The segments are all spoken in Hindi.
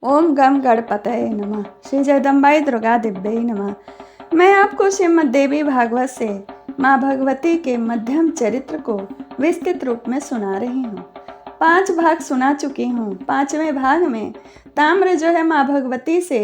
ओम गम गणपतये नमः। श्री जगदम्बाई दुर्गा दिव्यै नमः। मैं आपको श्रीमद् देवी भागवत से माँ भगवती के मध्यम चरित्र को विस्तृत रूप में सुना रही हूँ। 5 भाग सुना चुकी हूँ। 5वें भाग में ताम्र जो है माँ भगवती से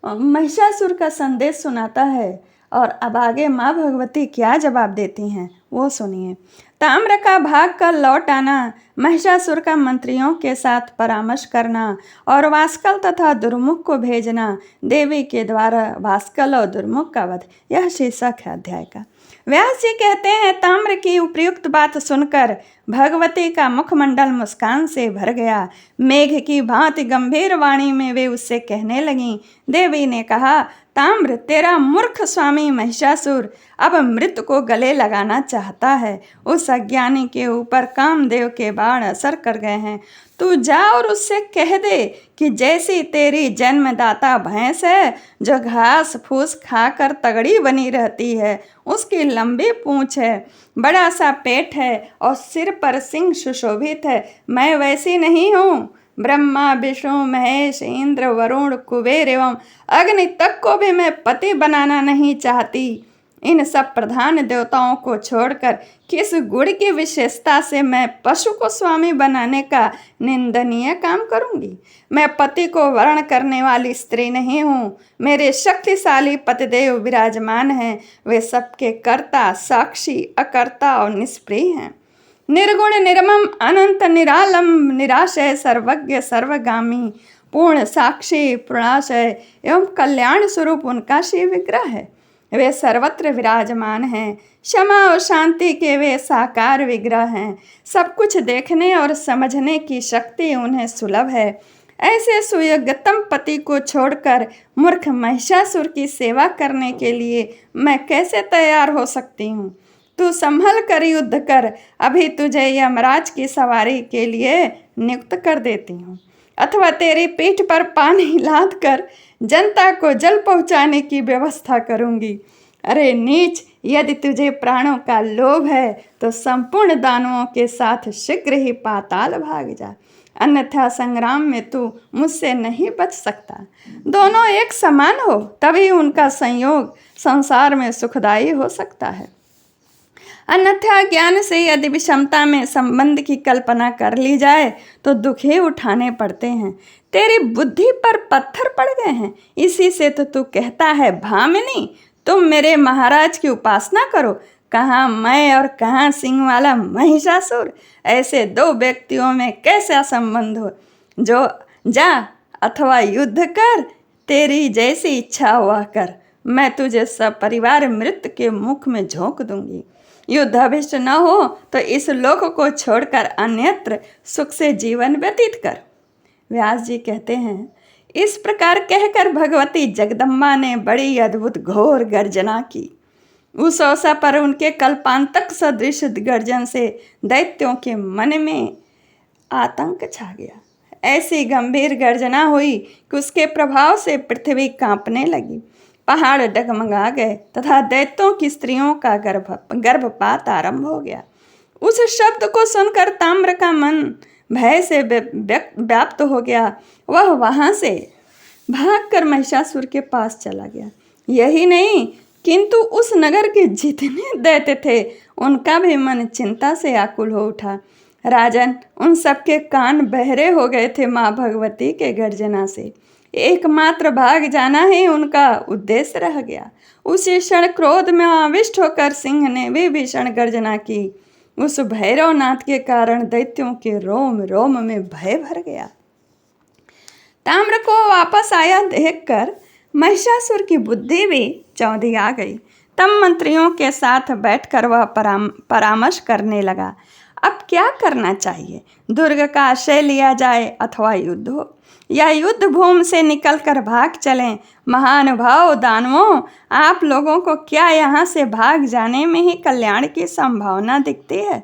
महिषासुर का संदेश सुनाता है और अब आगे माँ भगवती क्या जवाब देती हैं वो सुनिए। ताम्र का भाग कर लौट आना, महिषासुर का मंत्रियों के साथ परामर्श करना और वास्कल तथा दुर्मुख को भेजना, देवी के द्वारा वास्कल और दुर्मुख का वध, यह शीर्षक है अध्याय का। व्यास जी कहते हैं, ताम्र की उपयुक्त बात सुनकर भगवती का मुखमंडल मुस्कान से भर गया। मेघ की भांति गंभीर वाणी में वे उससे कहने लगीं। देवी ने कहा, ताम्र, तेरा मूर्ख स्वामी महिषासुर अब मृत को गले लगाना चाहता है। उस अज्ञानी के ऊपर कामदेव के बाण असर कर गए हैं। तू जा और उससे कह दे कि जैसी तेरी जन्मदाता भैंस है जो घास फूस खाकर तगड़ी बनी रहती है, उसकी लंबी पूंछ है, बड़ा सा पेट है और सिर पर सिंह सुशोभित है, मैं वैसी नहीं हूँ। ब्रह्मा विष्णु महेश इंद्र वरुण कुबेर एवं अग्नि तक को भी मैं पति बनाना नहीं चाहती। इन सब प्रधान देवताओं को छोड़कर किस गुण की विशेषता से मैं पशु को स्वामी बनाने का निंदनीय काम करूंगी। मैं पति को वर्ण करने वाली स्त्री नहीं हूँ। मेरे शक्तिशाली पतिदेव विराजमान हैं। वे सबके कर्ता, साक्षी, अकर्ता और निष्प्रिय हैं। निर्गुण निर्मम अनंत निरालम निराशय सर्वज्ञ सर्वगामी पूर्ण साक्षी पूर्णाशय एवं कल्याण स्वरूप उनका शिव विग्रह है। वे सर्वत्र विराजमान हैं। क्षमा और शांति के वे साकार विग्रह हैं। सब कुछ देखने और समझने की शक्ति उन्हें सुलभ है। ऐसे सुयोग्यतम पति को छोड़कर मूर्ख महिषासुर की सेवा करने के लिए मैं कैसे तैयार हो सकती हूँ। तू संभल कर युद्ध कर, अभी तुझे यमराज की सवारी के लिए नियुक्त कर देती हूँ, अथवा तेरी पीठ पर पानी लाद कर जनता को जल पहुँचाने की व्यवस्था करूँगी। अरे नीच, यदि तुझे प्राणों का लोभ है तो संपूर्ण दानवों के साथ शीघ्र ही पाताल भाग जा, अन्यथा संग्राम में तू मुझसे नहीं बच सकता। दोनों एक समान हो तभी उनका संयोग संसार में सुखदायी हो सकता है, अन्यथा ज्ञान से यदि विषमता में संबंध की कल्पना कर ली जाए तो दुख ही उठाने पड़ते हैं। तेरी बुद्धि पर पत्थर पड़ गए हैं, इसी से तो तू कहता है, भामिनी तुम मेरे महाराज की उपासना करो। कहाँ मैं और कहाँ सिंह वाला महिषासुर। ऐसे 2 व्यक्तियों में कैसा संबंध हो। जो जा अथवा युद्ध कर, तेरी जैसी इच्छा हुआ कर। मैं तुझे सब परिवार मृत्यु के मुख में झोंक दूंगी। युद्ध अभिष्ट न हो तो इस लोक को छोड़कर अन्यत्र सुख से जीवन व्यतीत कर। व्यास जी कहते हैं, इस प्रकार कहकर भगवती जगदम्बा ने बड़ी अद्भुत घोर गर्जना की। उस अवसर पर उनके कल्पांतक सदृश गर्जन से दैत्यों के मन में आतंक छा गया। ऐसी गंभीर गर्जना हुई कि उसके प्रभाव से पृथ्वी कांपने लगी, पहाड़ डगमगा गए तथा दैत्यों की स्त्रियों का गर्भपात आरंभ हो गया। उस शब्द को सुनकर ताम्र का मन भय से व्याप्त हो गया। वह वहां से भागकर महिषासुर के पास चला गया। यही नहीं, किंतु उस नगर के जितने दैत्य थे उनका भी मन चिंता से आकुल हो उठा। राजन, उन सबके कान बहरे हो गए थे माँ भगवती के गर्जना से। एकमात्र भाग जाना ही उनका उद्देश्य रह गया। उसी क्षण क्रोध में आविष्ट होकर सिंह ने भी भीषण गर्जना की। उस भैरवनाथ के कारण दैत्यों के रोम रोम में भय भर गया। ताम्र को वापस आया देखकर महिषासुर की बुद्धि भी चौंधी आ गई। तब मंत्रियों के साथ बैठकर वह परामर्श करने लगा। अब क्या करना चाहिए। दुर्ग का आश्रय लिया जाए अथवा युद्ध हो, या युद्ध भूमि से निकलकर भाग चलें। महानुभाव दानवों, आप लोगों को क्या यहाँ से भाग जाने में ही कल्याण की संभावना दिखती है।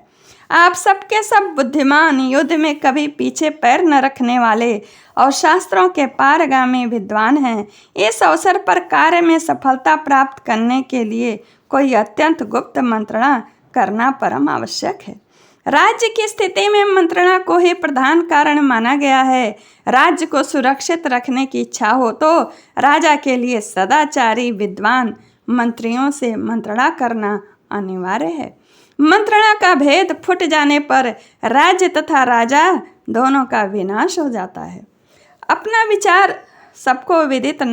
आप सबके सब बुद्धिमान, युद्ध में कभी पीछे पैर न रखने वाले और शास्त्रों के पारगामी विद्वान हैं। इस अवसर पर कार्य में सफलता प्राप्त करने के लिए कोई अत्यंत गुप्त मंत्रणा करना परम आवश्यक है। राज्य की स्थिति में मंत्रणा को ही प्रधान कारण माना गया है। राज्य को सुरक्षित रखने की इच्छा हो तो राजा के लिए सदाचारी विद्वान मंत्रियों से मंत्रणा करना अनिवार्य है। मंत्रणा का भेद फूट जाने पर राज्य तथा राजा दोनों का विनाश हो जाता है। अपना विचार सबको विदित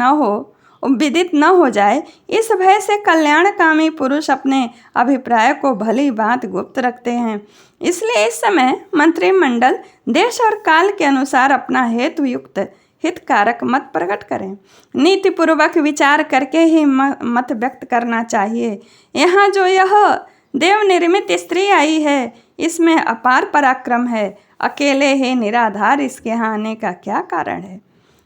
न हो जाए, इस भय से कल्याणकामी पुरुष अपने अभिप्राय को भली बात गुप्त रखते हैं। इसलिए इस समय मंत्रिमंडल देश और काल के अनुसार अपना हेतु युक्त हितकारक मत प्रकट करें। नीतिपूर्वक विचार करके ही मत व्यक्त करना चाहिए। यहाँ जो यह देव निर्मित स्त्री आई है, इसमें अपार पराक्रम है। अकेले ही निराधार इसके यहाँ आने का क्या कारण है,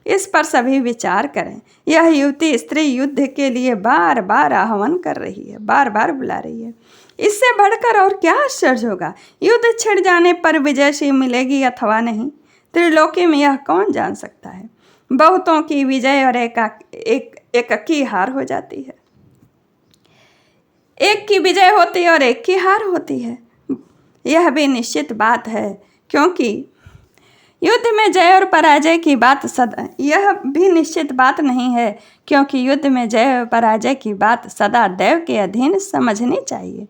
इस पर सभी विचार करें। यह युवती स्त्री युद्ध के लिए बार बार आह्वान कर रही है, बार बार बुला रही है। इससे बढ़कर और क्या आश्चर्य होगा। युद्ध छिड़ जाने पर विजयशी मिलेगी अथवा नहीं, त्रिलोकी में यह कौन जान सकता है। बहुतों की विजय और एक की हार हो जाती है। एक की विजय होती है और एक की हार होती है। यह भी निश्चित बात है, क्योंकि युद्ध में जय और पराजय की बात यह भी निश्चित बात नहीं है, क्योंकि युद्ध में जय और पराजय की बात सदा दैव के अधीन समझनी चाहिए।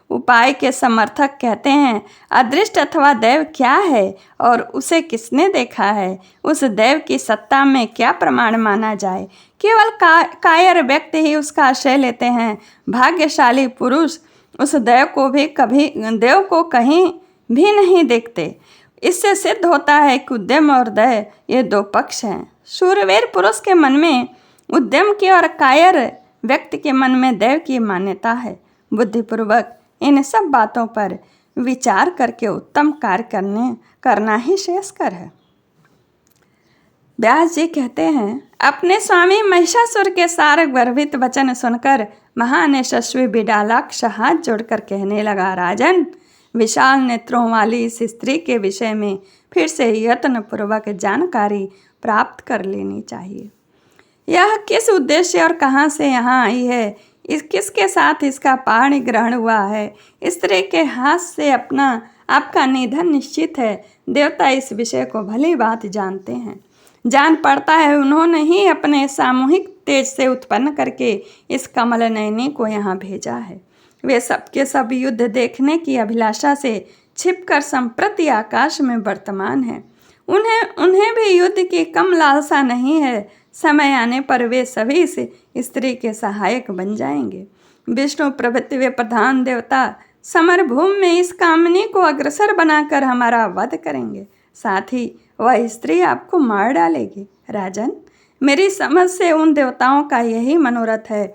उपाय के समर्थक कहते हैं, अदृष्ट अथवा दैव क्या है और उसे किसने देखा है। उस दैव की सत्ता में क्या प्रमाण माना जाए। केवल कायर व्यक्ति ही उसका आश्रय लेते हैं। भाग्यशाली पुरुष उस देव को कहीं भी नहीं देखते। इससे सिद्ध होता है कि उद्यम और दय ये दो पक्ष हैं। शूरवीर पुरुष के मन में उद्यम की और कायर व्यक्ति के मन में दैव की मान्यता है। बुद्धिपूर्वक इन सब बातों पर विचार करके उत्तम कार्य करना ही श्रेयस्कर है। व्यास जी कहते हैं, अपने स्वामी महिषासुर के सार गर्भित वचन सुनकर महान यशस्वी बिडालाक्ष हाथ जोड़कर कहने लगा, राजन, विशाल नेत्रों वाली इस स्त्री के विषय में फिर से यत्नपूर्वक जानकारी प्राप्त कर लेनी चाहिए। यह किस उद्देश्य और कहाँ से यहाँ आई है, किसके साथ इसका पाणी ग्रहण हुआ है। स्त्री के हाथ से आपका निधन निश्चित है। देवता इस विषय को भली बात जानते हैं। जान पड़ता है उन्होंने ही अपने सामूहिक तेज से उत्पन्न करके इस कमल नयनी को यहाँ भेजा है। वे सबके सब युद्ध देखने की अभिलाषा से छिपकर संप्रति आकाश में वर्तमान है। उन्हें भी युद्ध की कम लालसा नहीं है। समय आने पर वे सभी से स्त्री के सहायक बन जाएंगे। विष्णु प्रभृति वे प्रधान देवता समरभूमि में इस कामनी को अग्रसर बनाकर हमारा वध करेंगे। साथ ही वह स्त्री आपको मार डालेगी। राजन, मेरी समझ से उन देवताओं का यही मनोरथ है।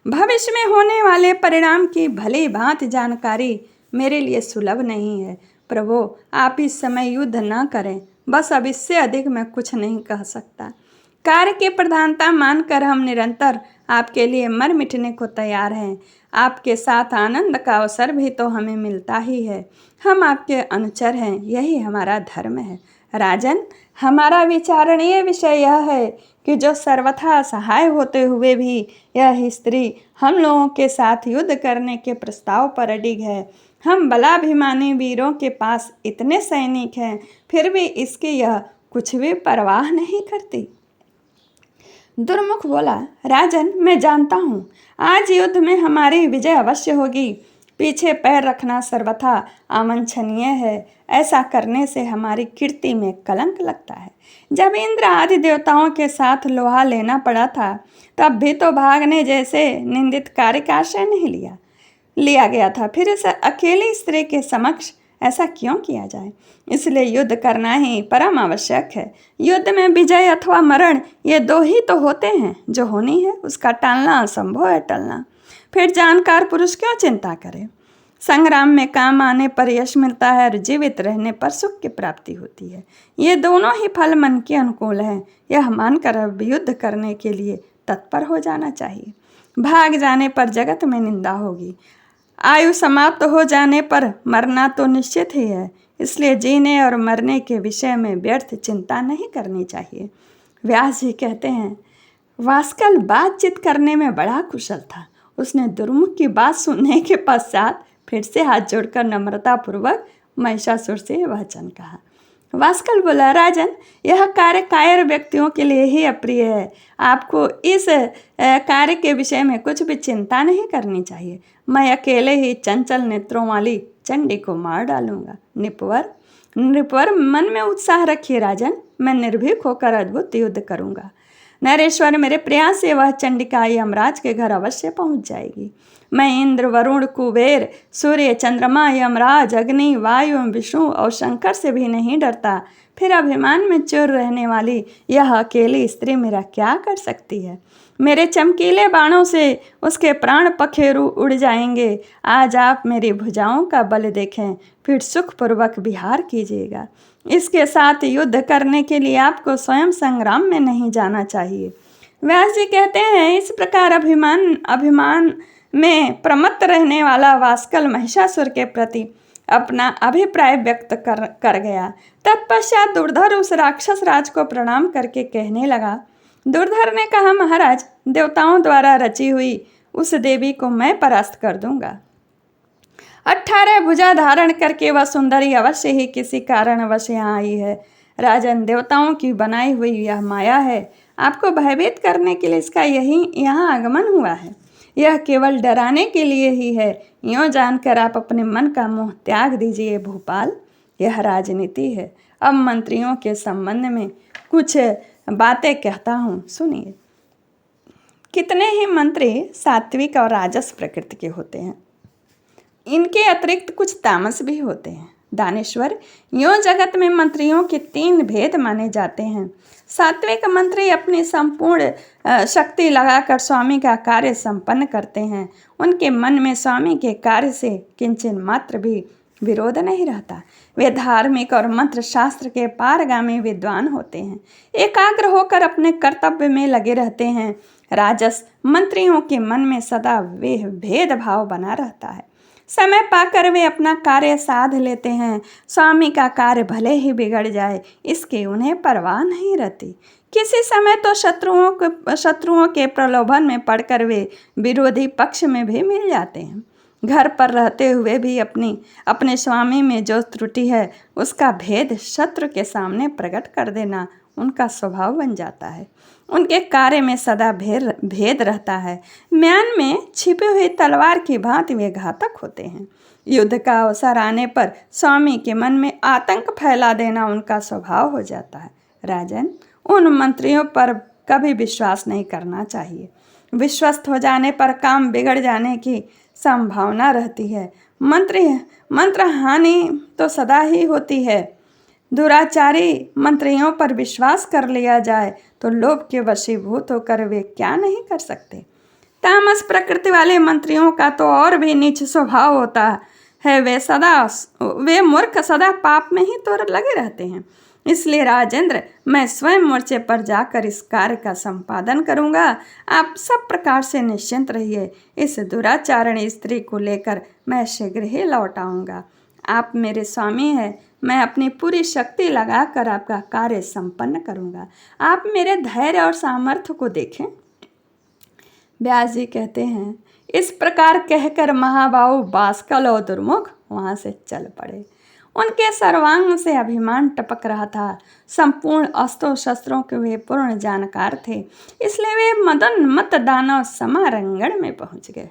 भविष्य में होने वाले परिणाम की भली भांति जानकारी मेरे लिए सुलभ नहीं है। प्रभु, आप इस समय युद्ध न करें। बस अब इससे अधिक मैं कुछ नहीं कह सकता। कार्य की प्रधानता मानकर हम निरंतर आपके लिए मर मिटने को तैयार हैं। आपके साथ आनंद का अवसर भी तो हमें मिलता ही है। हम आपके अनुचर हैं, यही हमारा धर्म है। राजन, हमारा विचारणीय विषय यह है कि जो सर्वथा सहाय होते हुए भी यह स्त्री हम लोगों के साथ युद्ध करने के प्रस्ताव पर अडिग है। हम बलाभिमानी वीरों के पास इतने सैनिक हैं, फिर भी इसकी यह कुछ भी परवाह नहीं करती। दुर्मुख बोला, राजन, मैं जानता हूँ आज युद्ध में हमारी विजय अवश्य होगी। पीछे पैर रखना सर्वथा अवांछनीय है। ऐसा करने से हमारी कीर्ति में कलंक लगता है। जब इंद्र आदि देवताओं के साथ लोहा लेना पड़ा था, तब भी तो भागने जैसे निंदित कार्य का आश्रय नहीं लिया गया था। फिर इस अकेली स्त्री के समक्ष ऐसा क्यों किया जाए। इसलिए युद्ध करना ही परम आवश्यक है। युद्ध में विजय अथवा मरण ये दो ही तो होते हैं। जो होनी है उसका टालना असंभव है टलना। फिर जानकार पुरुष क्यों चिंता करे। संग्राम में काम आने पर यश मिलता है और जीवित रहने पर सुख की प्राप्ति होती है। ये दोनों ही फल मन के अनुकूल हैं। यह मानकर अब युद्ध करने के लिए तत्पर हो जाना चाहिए। भाग जाने पर जगत में निंदा होगी। आयु समाप्त हो जाने पर मरना तो निश्चित ही है। इसलिए जीने और मरने के विषय में व्यर्थ चिंता नहीं करनी चाहिए। व्यास जी कहते हैं, वास्कल बातचीत करने में बड़ा कुशल था। उसने दुर्मुख की बात सुनने के पश्चात फिर से हाथ जोड़कर नम्रतापूर्वक महिषासुर से वचन कहा। वास्कल बोला, राजन, यह कार्य कायर व्यक्तियों के लिए ही अप्रिय है। आपको इस कार्य के विषय में कुछ भी चिंता नहीं करनी चाहिए। मैं अकेले ही चंचल नेत्रों वाली चंडी को मार डालूंगा। नृपवर मन में उत्साह रखिए राजन, मैं निर्भीक होकर अद्भुत युद्ध करूंगा। नरेश्वर, मेरे प्रयास से वह चंडिका यमराज के घर अवश्य पहुंच जाएगी। मैं इंद्र, वरुण, कुबेर, सूर्य, चंद्रमा, यमराज, अग्नि, वायु, विष्णु और शंकर से भी नहीं डरता। फिर अभिमान में चूर रहने वाली यह अकेली स्त्री मेरा क्या कर सकती है? मेरे चमकीले बाणों से उसके प्राण पखेरु उड़ जाएंगे। आज आप मेरी भुजाओं का बल देखें, फिर सुखपूर्वक विहार कीजिएगा। इसके साथ युद्ध करने के लिए आपको स्वयं संग्राम में नहीं जाना चाहिए। व्यास जी कहते हैं, इस प्रकार अभिमान में प्रमत्त रहने वाला वास्कल महिषासुर के प्रति अपना अभिप्राय व्यक्त कर गया। तत्पश्चात दुर्धर उस राक्षस राज को प्रणाम करके कहने लगा। दुर्धर ने कहा, महाराज, देवताओं द्वारा रची हुई उस देवी को मैं परास्त कर दूंगा। 18 भुजा धारण करके वह सुंदरी अवश्य ही किसी कारणवश यहाँ आई है। राजन, देवताओं की बनाई हुई यह माया है। आपको भयभीत करने के लिए इसका यहाँ आगमन हुआ है। यह केवल डराने के लिए ही है। यूँ जानकर आप अपने मन का मोह त्याग दीजिए भूपाल। यह राजनीति है। अब मंत्रियों के संबंध में कुछ बातें कहता हूँ, सुनिए। कितने ही मंत्री सात्विक और राजस प्रकृति के होते हैं। इनके अतिरिक्त कुछ तामस भी होते हैं। दानेश्वर, यूँ जगत में मंत्रियों के 3 भेद माने जाते हैं। सात्विक मंत्री अपनी संपूर्ण शक्ति लगाकर स्वामी का कार्य संपन्न करते हैं। उनके मन में स्वामी के कार्य से किंचन मात्र भी विरोध नहीं रहता। वे धार्मिक और मंत्र शास्त्र के पारगामी विद्वान होते हैं। एकाग्र होकर अपने कर्तव्य में लगे रहते हैं। राजस मंत्रियों के मन में सदा वे भेदभाव बना रहता है। समय पाकर वे अपना कार्य साध लेते हैं। स्वामी का कार्य भले ही बिगड़ जाए, इसकी उन्हें परवाह नहीं रहती। किसी समय तो शत्रुओं के प्रलोभन में पड़कर वे विरोधी पक्ष में भी मिल जाते हैं। घर पर रहते हुए भी अपने स्वामी में जो त्रुटि है, उसका भेद शत्रु के सामने प्रकट कर देना उनका स्वभाव बन जाता है। उनके कार्य में सदा भेद रहता है। म्यान में छिपी हुई तलवार की भांति वे घातक होते हैं। युद्ध का अवसर आने पर स्वामी के मन में आतंक फैला देना उनका स्वभाव हो जाता है। राजन, उन मंत्रियों पर कभी विश्वास नहीं करना चाहिए। विश्वस्त हो जाने पर काम बिगड़ जाने की संभावना रहती है। मंत्र हानि तो सदा ही होती है। दुराचारी मंत्रियों पर विश्वास कर लिया जाए तो लोभ के वशीभूत होकर वे क्या नहीं कर सकते। तामस प्रकृति वाले मंत्रियों का तो और भी नीच स्वभाव होता है। वे मूर्ख सदा पाप में ही तो लगे रहते हैं। इसलिए राजेंद्र, मैं स्वयं मोर्चे पर जाकर इस कार्य का संपादन करूंगा। आप सब प्रकार से निश्चिंत रहिए। इस दुराचारणी स्त्री को लेकर मैं शीघ्र ही लौट आऊंगा। आप मेरे स्वामी हैं। मैं अपनी पूरी शक्ति लगाकर आपका कार्य संपन्न करूंगा। आप मेरे धैर्य और सामर्थ्य को देखें। व्यास जी कहते हैं, इस प्रकार कहकर महाबाहु बास्कल और दुर्मुख वहाँ से चल पड़े। उनके सर्वांग से अभिमान टपक रहा था। संपूर्ण अस्त्रों शस्त्रों के वे पूर्ण जानकार थे, इसलिए वे मदन मत दानव समारंगण में पहुंच गए।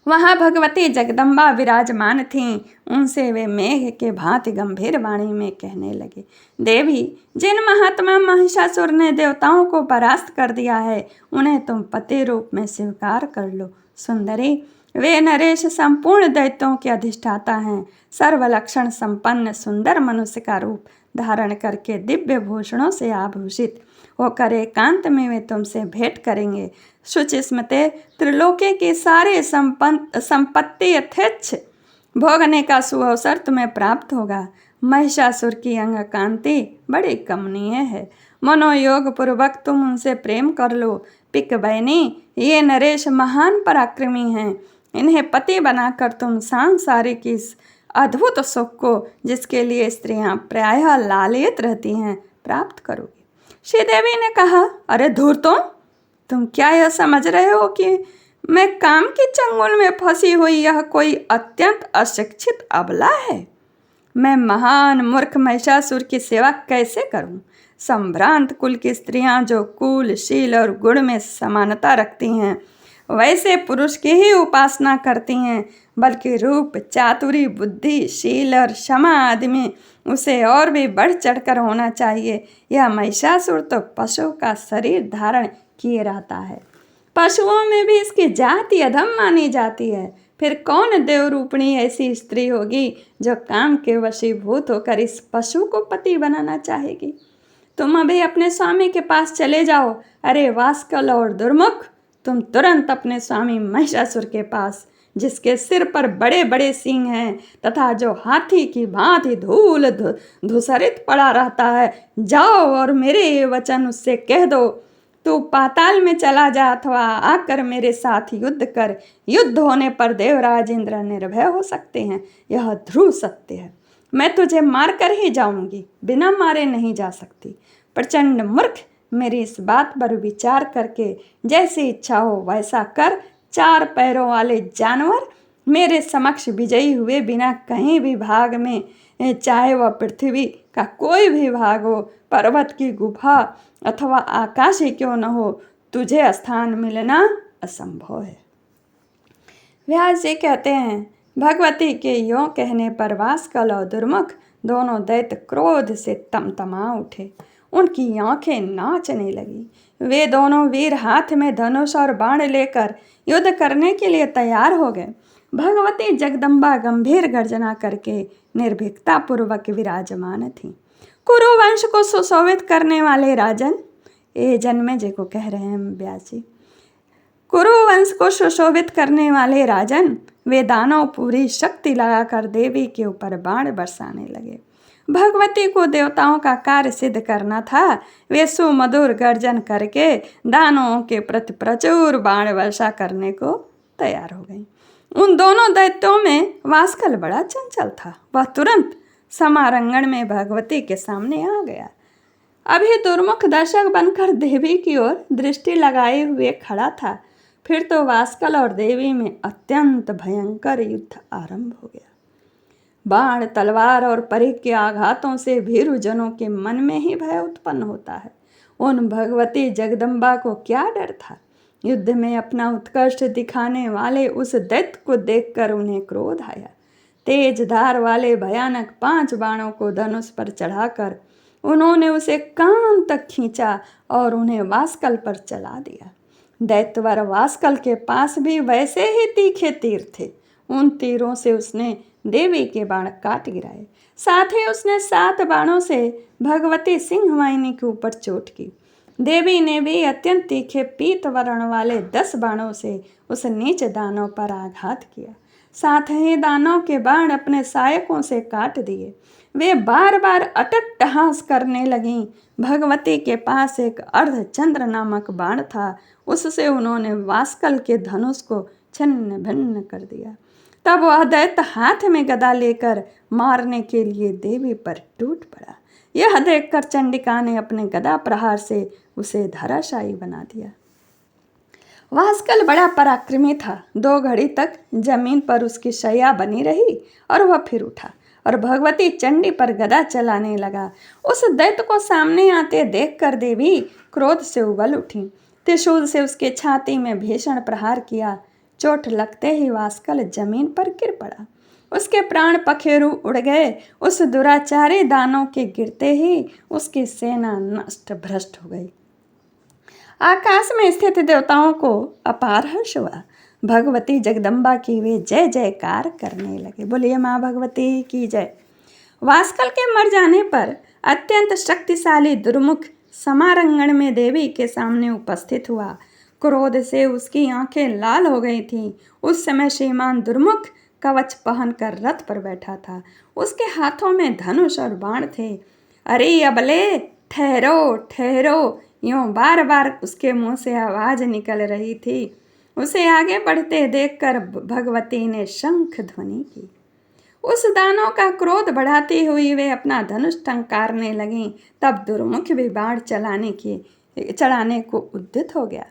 वहाँ भगवती जगदम्बा विराजमान थीं। उनसे वे मेघ के भांति गंभीर वाणी में कहने लगे, देवी, जिन महात्मा महिषासुर ने देवताओं को परास्त कर दिया है, उन्हें तुम पति रूप में स्वीकार कर लो। सुंदरी, वे नरेश संपूर्ण दैत्यों के अधिष्ठाता हैं। सर्वलक्षण संपन्न सुंदर मनुष्य का रूप धारण करके दिव्य भूषणों से आभूषित होकर एकांत में वे तुमसे भेंट करेंगे। शुचिस्मते, त्रिलोकी की सारी संपत्ति यथेच्छ भोगने का सुअवसर तुम्हें प्राप्त होगा। महिषासुर की अंग कांति बड़ी कमनीय है। मनोयोग पूर्वक तुम उनसे प्रेम कर लो। पिक बहनी, ये नरेश महान पराक्रमी हैं। इन्हें पति बनाकर तुम सांसारिक इस अद्भुत सुख को, जिसके लिए स्त्रियां प्रायः लालित रहती हैं, प्राप्त करोगी। श्रीदेवी ने कहा, अरे धूर्तों, तुम क्या यह समझ रहे हो कि मैं काम की चंगुल में फंसी हुई यह कोई अत्यंत अशिक्षित अबला है? मैं महान मूर्ख महिषासुर की सेवा कैसे करूं? संभ्रांत कुल की स्त्रियां जो कुल, शील और गुण में समानता रखती हैं, वैसे पुरुष की ही उपासना करती हैं, बल्कि रूप, चातुरी, बुद्धि, शील और क्षमा आदि में उसे और भी बढ़ चढ़कर होना चाहिए। यह महिषासुर तो पशु का शरीर धारण किए रहता है। पशुओं में भी इसकी जाति अधम मानी जाती है। फिर कौन देवरूपिणी ऐसी स्त्री होगी जो काम के वशीभूत होकर इस पशु को पति बनाना चाहेगी? तुम अभी अपने स्वामी के पास चले जाओ। अरे वास्कल और दुर्मुख, तुम तुरंत अपने स्वामी महिषासुर के पास, जिसके सिर पर बड़े बड़े सींग हैं तथा जो हाथी की भांति धूल धूसरित पड़ा रहता है, जाओ और मेरे ये वचन उससे कह दो, तू पाताल में चला जा अथवा आकर मेरे साथ युद्ध कर। युद्ध होने पर देवराज इंद्र निर्भय हो सकते हैं, यह ध्रुव सत्य है। मैं तुझे मार कर ही जाऊंगी, बिना मारे नहीं जा सकती। प्रचंड मूर्ख, मेरी इस बात पर विचार करके जैसी इच्छा हो वैसा कर। 4 पैरों वाले जानवर मेरे समक्ष विजयी हुए बिना कहीं भी भाग में, चाहे वह पृथ्वी का कोई भी भाग हो, पर्वत की गुफा अथवा आकाश ही क्यों न हो, तुझे स्थान मिलना असंभव है। व्यास जी कहते हैं, भगवती के यों कहने पर वास्कल और दुर्मुख दोनों दैत्य क्रोध से तमतमा उठे। उनकी आंखें नाचने लगी। वे दोनों वीर हाथ में धनुष और बाण लेकर युद्ध करने के लिए तैयार हो गए। भगवती जगदम्बा गंभीर गर्जना करके निर्भीकता पूर्वक विराजमान थी। कुरु वंश को सुशोभित करने वाले राजन, ये जन्मेजय को कह रहे हैं व्यास जी, कुरु वंश को सुशोभित करने वाले राजन, वे दानव पूरी शक्ति लगाकर देवी के ऊपर बाण बरसाने लगे। भगवती को देवताओं का कार्य सिद्ध करना था। वे सुमधुर गर्जन करके दानवों के प्रति प्रचुर बाण वर्षा करने को तैयार हो गई। उन दोनों दैत्यों में वास्कल बड़ा चंचल था। वह तुरंत समारंगण में भगवती के सामने आ गया। अभी दुर्मुख दर्शक बनकर देवी की ओर दृष्टि लगाए हुए खड़ा था। फिर तो वास्कल और देवी में अत्यंत भयंकर युद्ध आरंभ हो गया। बाण, तलवार और परिघ के आघातों से भीरुजनों के मन में ही भय उत्पन्न होता है। उन भगवती जगदम्बा को क्या डर था? युद्ध में अपना उत्कर्ष दिखाने वाले उस दैत्य को देखकर उन्हें क्रोध आया। तेज धार वाले भयानक 5 बाणों को धनुष पर चढ़ाकर उन्होंने उसे कान तक खींचा और उन्हें वास्कल पर चला दिया। दैत्यवर वास्कल के पास भी वैसे ही तीखे तीर थे। उन तीरों से उसने देवी के बाण काट गिराए। साथ ही उसने 7 बाणों से भगवती सिंहवाहिनी के ऊपर चोट की। देवी ने भी अत्यंत तीखे पीत वर्ण वाले 10 बाणों से उस नीच दानव पर आघात किया। साथ ही दानव के बाण अपने सहायकों से काट दिए। वे बार बार अट्टहास करने लगीं। भगवती के पास एक अर्धचंद्र नामक बाण था, उससे उन्होंने वास्कल के धनुष को छिन्न भिन्न कर दिया। तब वह दैत्य हाथ में गदा लेकर मारने के लिए देवी पर टूट पड़ा। यह देखकर चंडिका ने अपने गदा प्रहार से उसे धराशायी बना दिया। वास्कल बड़ा पराक्रमी था। 2 घड़ी तक जमीन पर उसकी शैया बनी रही और वह फिर उठा और भगवती चंडी पर गदा चलाने लगा। उस दैत्य को सामने आते देखकर देवी क्रोध से उबल उठी। त्रिशूल से उसके छाती में भीषण प्रहार किया। चोट लगते ही वास्कल जमीन पर गिर पड़ा। उसके प्राण पखेरु उड़ गए। उस दुराचारी दानव के गिरते ही उसकी सेना नष्ट भ्रष्ट हो गई। आकाश में स्थित देवताओं को अपार हर्ष हुआ। भगवती जगदम्बा की वे जय जयकार करने लगे। बोलिए माँ भगवती की जय। वास्कल के मर जाने पर अत्यंत शक्तिशाली दुर्मुख समारंगण में देवी के सामने उपस्थित हुआ। क्रोध से उसकी आंखें लाल हो गई थीं। उस समय श्रीमान दुर्मुख कवच पहनकर रथ पर बैठा था। उसके हाथों में धनुष और बाण थे। अरे अबले, ठहरो ठहरो, यूं बार बार उसके मुंह से आवाज निकल रही थी। उसे आगे बढ़ते देखकर भगवती ने शंख ध्वनि की। उस दानव का क्रोध बढ़ाती हुई वे अपना धनुष टंकारने लगीं। तब दुर्मुख भी बाण चढ़ाने को उद्यत हो गया।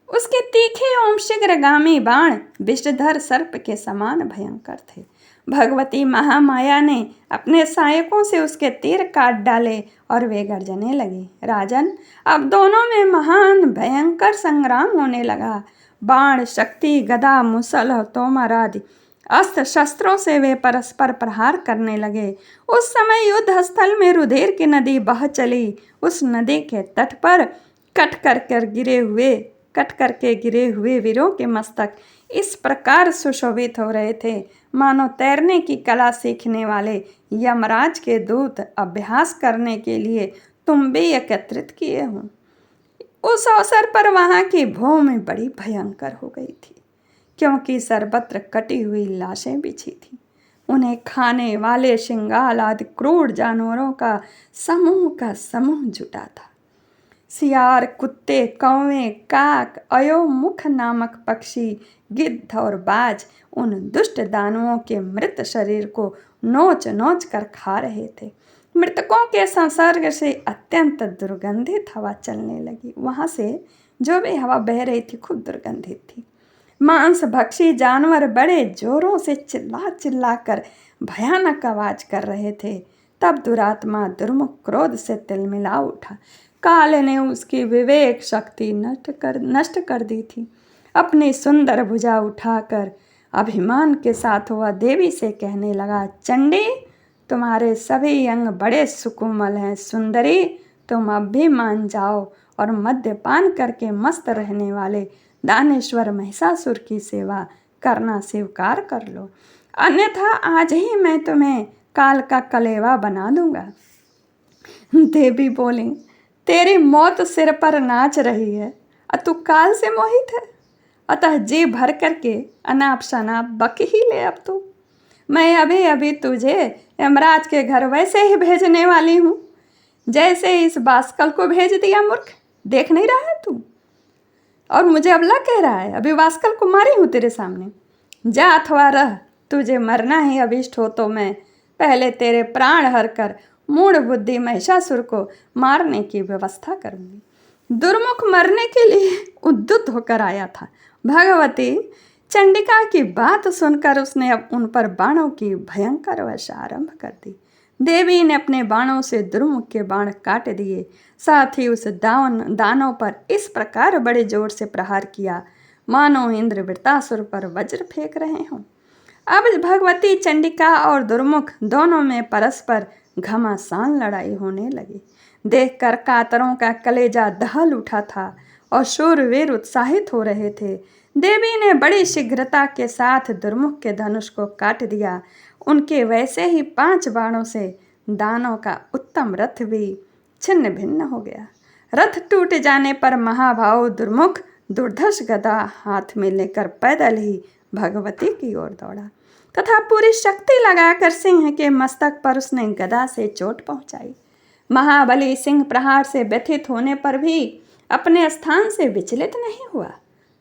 उसके तीखे एवं शीघ्रगामी बाण विषधर सर्प के समान भयंकर थे। भगवती महामाया ने अपने सहायकों से उसके तीर काट डाले और वे गर्जने लगी। राजन, अब दोनों में महान भयंकर संग्राम होने लगा। बाण, शक्ति, गदा, मुसल और तोमर आदि अस्त्र शस्त्रों से वे परस्पर प्रहार करने लगे। उस समय युद्ध स्थल में रुधिर की नदी बह चली। उस नदी के तट पर कट करके गिरे हुए वीरों के मस्तक इस प्रकार सुशोभित हो रहे थे मानो तैरने की कला सीखने वाले यमराज के दूत अभ्यास करने के लिए तुम भी एकत्रित किए हों। उस अवसर पर वहां की भूमि बड़ी भयंकर हो गई थी, क्योंकि सर्वत्र कटी हुई लाशें बिछी थीं। उन्हें खाने वाले शिंगाल आदि क्रूर जानवरों का समूह जुटा था। सियार, कुत्ते, कौवे, काक, अयोमुख नामक पक्षी, गिद्ध और बाज उन दुष्ट दानवों के मृत शरीर को नोच नोच कर खा रहे थे। मृतकों के संसर्ग से अत्यंत दुर्गंधित हवा चलने लगी। वहां से जो भी हवा बह रही थी खूब दुर्गंधित थी। मांस भक्षी जानवर बड़े जोरों से चिल्ला चिल्ला कर भयानक आवाज कर रहे थे। तब दुरात्मा दुर्मुख क्रोध से तिलमिला उठा। काल ने उसकी विवेक शक्ति नष्ट कर दी थी। अपनी सुंदर भुजा उठाकर अभिमान के साथ वह देवी से कहने लगा, चंडी, तुम्हारे सभी अंग बड़े सुकोमल हैं। सुंदरी, तुम अब भी मान जाओ और मद्यपान करके मस्त रहने वाले दानेश्वर महिषासुर की सेवा करना स्वीकार कर लो, अन्यथा आज ही मैं तुम्हें काल का कलेवा बना दूंगा। देवी बोली, तेरी मौत सिर पर नाच रही है और तू काल से मोहित है, अतः जी भर करके अनाप शनाप बक ही ले। अब तो मैं अभी अभी तुझे यमराज के घर वैसे ही भेजने वाली हूँ जैसे इस बास्कल को भेज दिया। मूर्ख, देख नहीं रहा है तू? और मुझे अबला कह रहा है? अभी बास्कल को मारी हूँ तेरे सामने। जा अथवा रह, तुझे मरना ही अभिष्ट हो तो मैं पहले तेरे प्राण हर कर मूढ़ बुद्धि महिषासुर को मारने की व्यवस्था करूंगी। दुर्मुख मरने के लिए उद्युत होकर आया था। भगवती चंडिका की बात सुनकर उसने अब उन पर बाणों की भयंकर वर्षा आरंभ कर दी। देवी ने अपने बाणों से दुर्मुख के बाण काट दिए, साथ ही उस दानों पर इस प्रकार बड़े जोर से प्रहार किया मानो इंद्र वृत्तासुर पर वज्र फेंक रहे हों। अब भगवती चंडिका और दुर्मुख दोनों में परस्पर घमासान लड़ाई होने लगी। देखकर कातरों का कलेजा दहल उठा था और शूरवीर उत्साहित हो रहे थे। देवी ने बड़ी शीघ्रता के साथ दुर्मुख के धनुष को काट दिया। उनके वैसे ही 5 बाणों से दानों का उत्तम रथ भी छिन्न भिन्न हो गया। रथ टूट जाने पर महाभाव दुर्मुख दुर्धर्ष गदा हाथ में लेकर पैदल ही भगवती की ओर दौड़ा तथा पूरी शक्ति लगाकर सिंह के मस्तक पर उसने गदा से चोट पहुंचाई। महाबली सिंह प्रहार से व्यथित होने पर भी अपने स्थान से विचलित नहीं हुआ।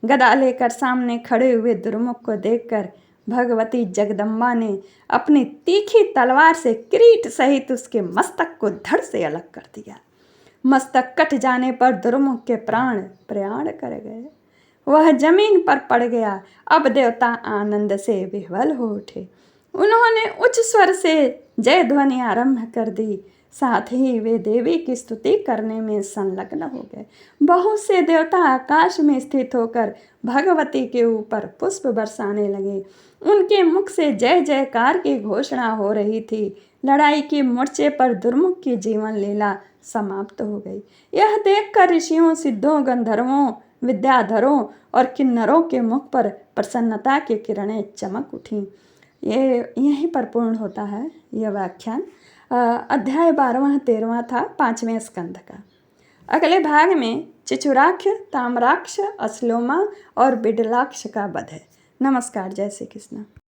गदा लेकर सामने खड़े हुए दुर्मुख को देखकर भगवती जगदम्बा ने अपनी तीखी तलवार से किरीट सहित उसके मस्तक को धड़ से अलग कर दिया। मस्तक कट जाने पर दुर्मुख के प्राण प्रयाण कर गए। वह जमीन पर पड़ गया। अब देवता आनंद से विह्वल हो उठे। उन्होंने उच्च स्वर से जय ध्वनि आरंभ कर दी। साथ ही वे देवी की स्तुति करने में संलग्न हो गए। बहुत से देवता आकाश में स्थित होकर भगवती के ऊपर पुष्प बरसाने लगे। उनके मुख से जय जयकार की घोषणा हो रही थी। लड़ाई की मोर्चे पर दुर्मुख की जीवन लीला समाप्त हो गई। यह देखकर ऋषियों, सिद्धों, गंधर्वों, विद्याधरों और किन्नरों के मुख पर प्रसन्नता की किरणें चमक उठीं। ये यहीं पर पूर्ण होता है यह व्याख्यान। अध्याय 12वां 13वां था 5वें स्कंद का। अगले भाग में चिचुराक्ष, ताम्राक्ष, अश्लोमा और बिडलाक्ष का वध है। नमस्कार, जय श्री कृष्ण।